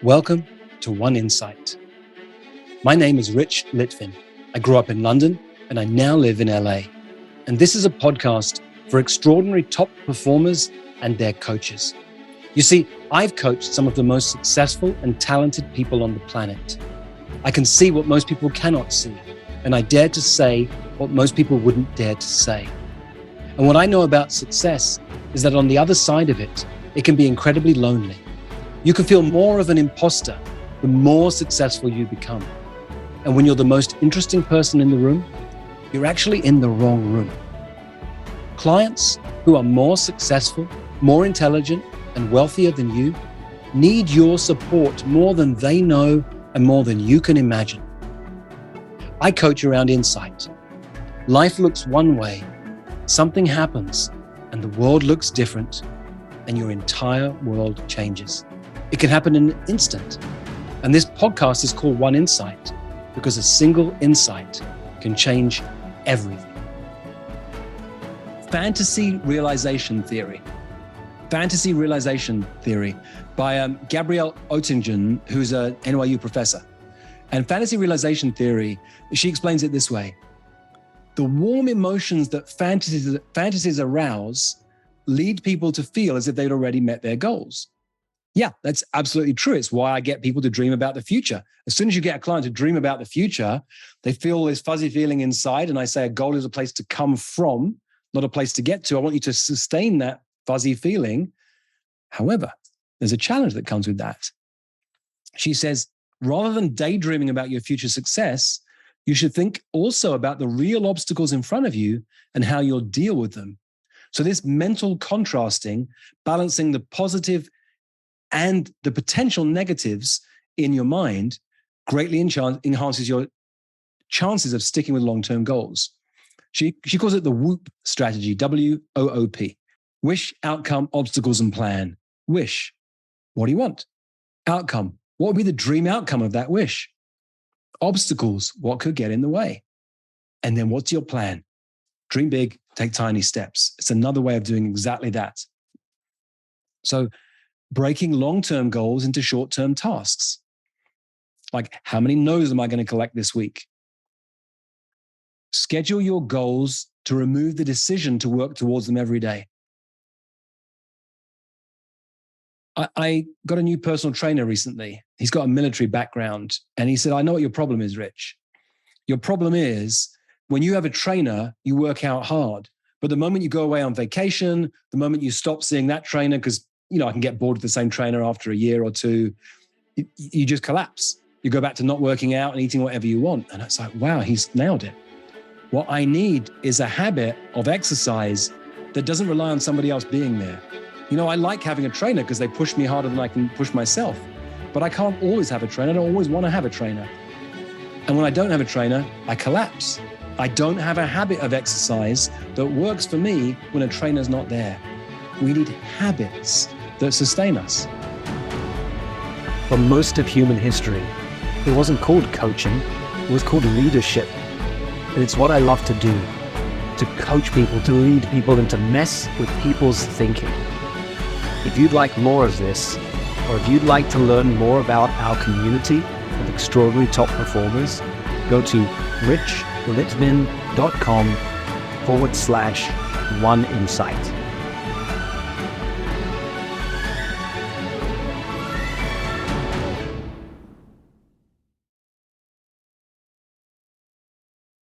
Welcome to One Insight. My name is Litvin. I grew up in London and I now live in LA. And this is a podcast for extraordinary top performers and their coaches. You see, I've coached some of the most successful and talented people on the planet. I can see what most people cannot see, and I dare to say what most people wouldn't dare to say. And what I know about success is that on the other side of it, it can be incredibly lonely. You can feel more of an imposter the more successful you become. And when you're the most interesting person in the room, you're actually in the wrong room. Clients who are more successful, more intelligent, and wealthier than you need your support more than they know and more than you can imagine. I coach around insight. Life looks one way, something happens, and the world looks different, and your entire world changes. It can happen in an instant. And this podcast is called One Insight because a single insight can change everything. Fantasy realization theory. Fantasy realization theory by Gabriele Oettingen, who's a NYU professor. And fantasy realization theory, she explains it this way. The warm emotions that fantasies arouse lead people to feel as if they'd already met their goals. Yeah, that's absolutely true. It's why I get people to dream about the future. As soon as you get a client to dream about the future, they feel this fuzzy feeling inside. And I say a goal is a place to come from, not a place to get to. I want you to sustain that fuzzy feeling. However, there's a challenge that comes with that. She says, rather than daydreaming about your future success, you should think also about the real obstacles in front of you and how you'll deal with them. So this mental contrasting, balancing the positive and the potential negatives in your mind greatly enhances your chances of sticking with long-term goals. She calls it the WOOP strategy, W-O-O-P. Wish, outcome, obstacles, and plan. Wish. What do you want? Outcome. What would be the dream outcome of that wish? Obstacles. What could get in the way? And then what's your plan? Dream big, take tiny steps. It's another way of doing exactly that. So breaking long-term goals into short-term tasks. Like, how many no's am I going to collect this week? Schedule your goals to remove the decision to work towards them every day. I got a new personal trainer recently. He's got a military background. And he said, I know what your problem is, Rich. Your problem is when you have a trainer, you work out hard. But the moment you go away on vacation, the moment you stop seeing that trainer, because I can get bored with the same trainer after a year or two, you just collapse. You go back to not working out and eating whatever you want. And it's like, wow, he's nailed it. What I need is a habit of exercise that doesn't rely on somebody else being there. I like having a trainer because they push me harder than I can push myself. But I can't always have a trainer. I don't always want to have a trainer. And when I don't have a trainer, I collapse. I don't have a habit of exercise that works for me when a trainer's not there. We need habits that sustain us. For most of human history, it wasn't called coaching, it was called leadership. And it's what I love to do, to coach people, to lead people, and to mess with people's thinking. If you'd like more of this, or if you'd like to learn more about our community of extraordinary top performers, go to richlitvin.com/oneinsight.